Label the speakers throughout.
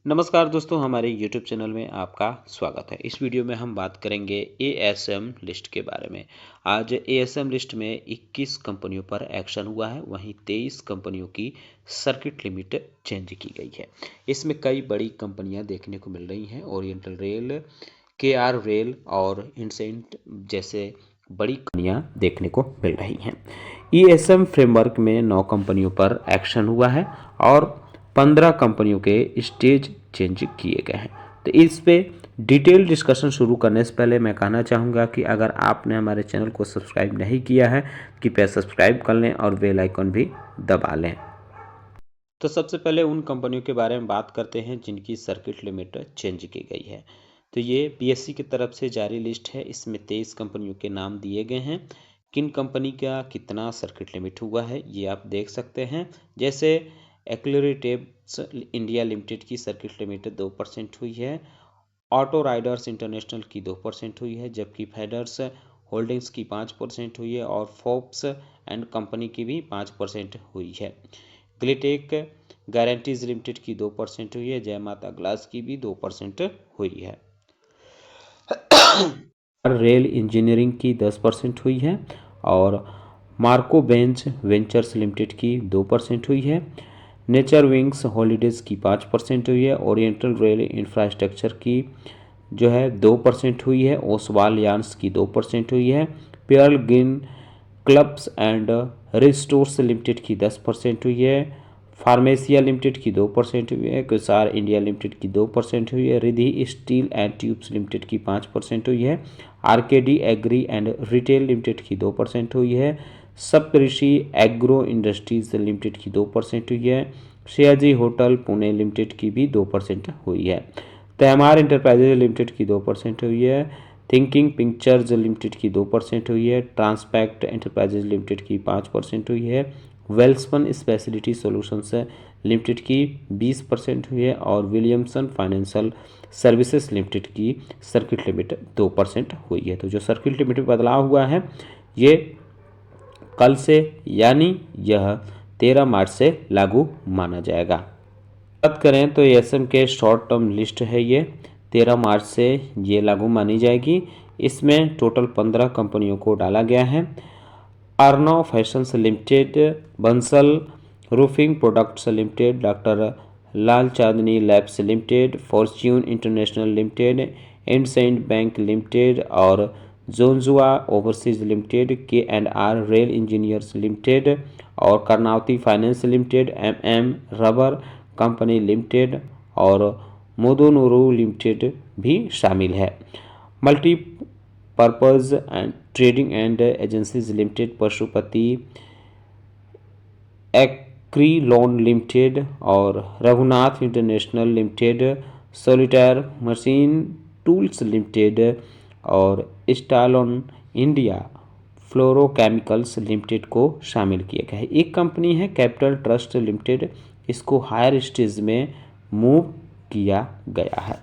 Speaker 1: नमस्कार दोस्तों, हमारे YouTube चैनल में आपका स्वागत है। इस वीडियो में हम बात करेंगे एएसएम लिस्ट के बारे में। आज एएसएम लिस्ट में 21 कंपनियों पर एक्शन हुआ है, वहीं 23 कंपनियों की सर्किट लिमिट चेंज की गई है। इसमें कई बड़ी कंपनियां देखने को मिल रही हैं। ओरिएंटल रेल, केआर रेल और इंसेंट जैसे बड़ी कंपनियां देखने को मिल रही हैं। ईएसएम फ्रेमवर्क में 9 कंपनियों पर एक्शन हुआ है और 15 कंपनियों के स्टेज चेंज किए गए हैं। तो इस पे डिटेल डिस्कशन शुरू करने से पहले मैं कहना चाहूँगा कि अगर आपने हमारे चैनल को सब्सक्राइब नहीं किया है, कृपया सब्सक्राइब कर लें और बेल आइकन भी दबा लें। तो सबसे पहले उन कंपनियों के बारे में बात करते हैं जिनकी सर्किट लिमिट चेंज की गई है। तो ये पीएससी की तरफ से जारी लिस्ट है। इसमें 23 कंपनियों के नाम दिए गए हैं। किन कंपनी का कितना सर्किट लिमिट हुआ है ये आप देख सकते हैं। जैसे एक्लरेटिव्स इंडिया लिमिटेड की सर्किट लिमिट 2% हुई है। ऑटो राइडर्स इंटरनेशनल की 2% हुई है, जबकि फेडर्स होल्डिंग्स की 5% हुई है और फोर्ब्स एंड कंपनी की भी 5% हुई है। ग्लिटेक गारंटीज लिमिटेड की 2% हुई है। जय माता ग्लास की भी 2% हुई है। रेल इंजीनियरिंग की 10% हुई है और मार्को बेंज वेंचर्स लिमिटेड की 2% हुई है। नेचर विंग्स हॉलीडेज़ की 5% हुई है। ओरिएंटल रेल इंफ्रास्ट्रक्चर की जो है 2% हुई है। ओसवाल यार्न्स की 2% हुई है। पियर्ल गिन क्लब्स एंड रिस्टोर्स लिमिटेड की 10% हुई है। फार्मेसिया लिमिटेड की 2% हुई है। कुसार इंडिया लिमिटेड की 2% हुई है। Riddhi steel and tubes limited की 5% हुई है। RKD agree and retail limited की 2% हुई है। सप्तऋषि एग्रो इंडस्ट्रीज लिमिटेड की 2% हुई है। सयाजी होटल पुणे लिमिटेड की भी 2% हुई है। तैमार इंटरप्राइजेज लिमिटेड की 2% हुई है। थिंकिंग पिक्चर्स लिमिटेड की 2% हुई है। ट्रांसपैक्ट एंटरप्राइजेज लिमिटेड की 5% हुई है। वेल्सपन स्पेशलिटी सॉल्यूशंस लिमिटेड की 20% हुई है और विलियमसन फाइनेंशियल सर्विसेज लिमिटेड की सर्किट लिमिट 2% हुई है। तो जो सर्किट लिमिट में बदलाव हुआ है ये कल से यानी यह 13 मार्च से लागू माना जाएगा। बात करें तो एएसएम के शॉर्ट टर्म लिस्ट है, ये 13 मार्च से ये लागू मानी जाएगी। इसमें टोटल 15 कंपनियों को डाला गया है। Arnav fashions limited, Bansal roofing products limited, doctor Lal Chandni labs limited, fortune international limited, IndusInd bank limited और जोन्जुआ overseas limited, K and R rail engineers limited और Karnavati finance limited, MM rubber company limited और मोदोनोरो लिमिटेड भी शामिल है। Multipurpose and trading and agencies limited, Pashupati acrylon limited और Raghunath international limited, solitaire machine tools limited और स्टालोन इंडिया फ्लोरोकेमिकल्स लिमिटेड को शामिल किया गया है। एक कंपनी है कैपिटल ट्रस्ट लिमिटेड, इसको हायर स्टेज में मूव किया गया है।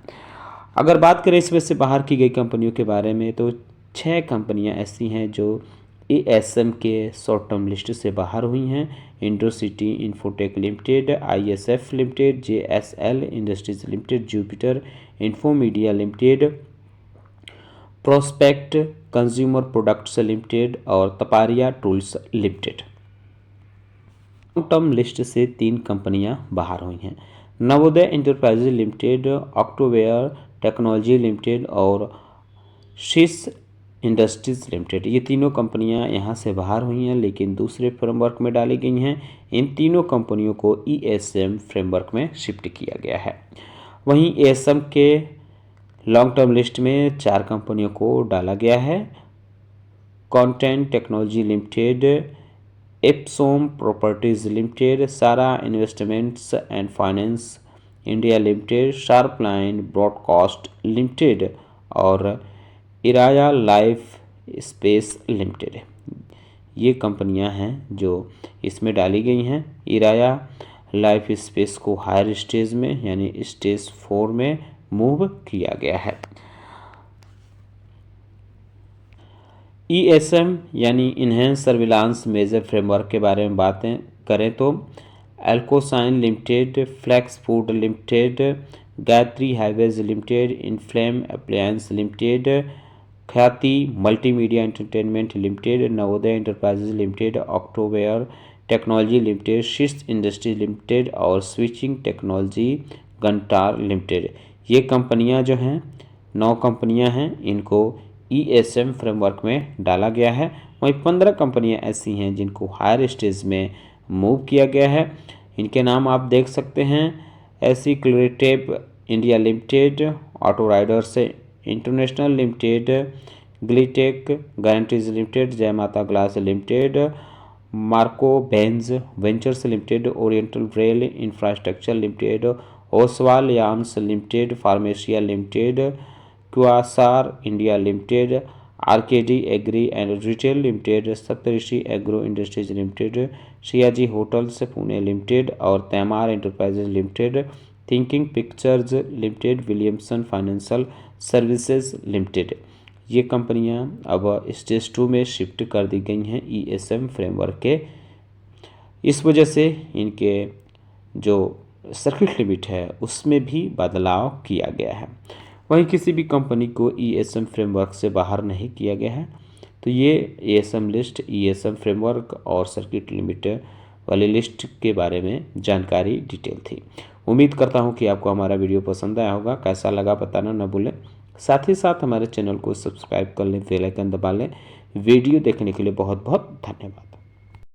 Speaker 1: अगर बात करें इसमें से बाहर की गई कंपनियों के बारे में तो 6 कंपनियां ऐसी हैं जो एएसएम के शॉर्ट टर्म लिस्ट से बाहर हुई हैं। Indocity Infotech Limited, ISF Limited, JSL Industries Limited, Jupiter Infomedia Limited, Prospect Consumer Products Limited और Taparia Tools Limited. Long term list से 3 कंपनियां बाहर हुई हैं। Navodaya Enterprises Limited, Octaware Technology Limited और शीस इंडस्ट्रीज लिमिटेड, ये तीनों कंपनियां यहां से बाहर हुई हैं लेकिन दूसरे फ्रेमवर्क में डाली गई हैं। इन तीनों कंपनियों को ईएसएम फ्रेमवर्क में शिफ्ट किया गया है। वहीं एएसएम के लॉन्ग टर्म लिस्ट में 4 कंपनियों को डाला गया है। Content Technology Limited, Epsom Properties Limited, Sara Investments and Finance India Limited, Sharp Line Broadcast Limited और इराया लाइफ स्पेस लिमिटेड। ये कंपनियां हैं जो इसमें डाली गई हैं। इराया लाइफ स्पेस को हायर स्टेज में यानी स्टेज 4 में मूव किया गया है। ईएसएम यानी इन्हेंस सर्विलांस मेजर फ्रेमवर्क के बारे में बातें करें तो Alkosign Limited, Flex Food Limited, Gayatri Highways Limited, Inflame Appliances Limited, Khyati Multimedia Entertainment Limited, Navodaya Enterprises Limited, Octaware Technology Limited, शिस्ट इंडस्ट्रीज लिमिटेड और स्विचिंग टेक्नोलॉजी गंटार लिमिटेड। ये कंपनियां जो हैं 9 कंपनियां हैं, इनको ESM फ्रेमवर्क में डाला गया है। वहीं 15 कंपनियां ऐसी हैं जिनको हायर स्टेज में मूव किया गया है। इनके नाम आप देख सकते हैं, एसी क्लोरेटेप India Limited, Auto Riders International Limited, Glittek Granites Limited, Jai Mata Glass Limited, Marco Benz Ventures Limited, Oriental Rail Infrastructure Limited, Oswal Yarns Limited, Pharmacia Limited, Quasar India Limited, RKD agree and retail Limited, Saptarishi Agro Industries Limited, Sayaji Hotels Pune Limited और तैमार Enterprises Limited, Thinking Pictures Limited, Williamson Financial Services Limited. ये कंपनियां अब stage 2 में shift कर दी गई हैं ESM framework के। इस वजह से इनके जो सर्किट लिमिट है उसमें भी बदलाव किया गया है। वहीं किसी भी कंपनी को ESM फ्रेमवर्क से बाहर नहीं किया गया है। तो ये ESM लिस्ट, ESM फ्रेमवर्क और सर्किट लिमिट वाली लिस्ट के बारे में जानकारी डिटेल थी। उम्मीद करता हूँ कि आपको हमारा वीडियो पसंद आया होगा। कैसा लगा बताना न भूलें। साथ ही साथ हमारे चैनल को सब्सक्राइब कर लें, बेल आइकन दबा लें। वीडियो देखने के लिए बहुत बहुत धन्यवाद।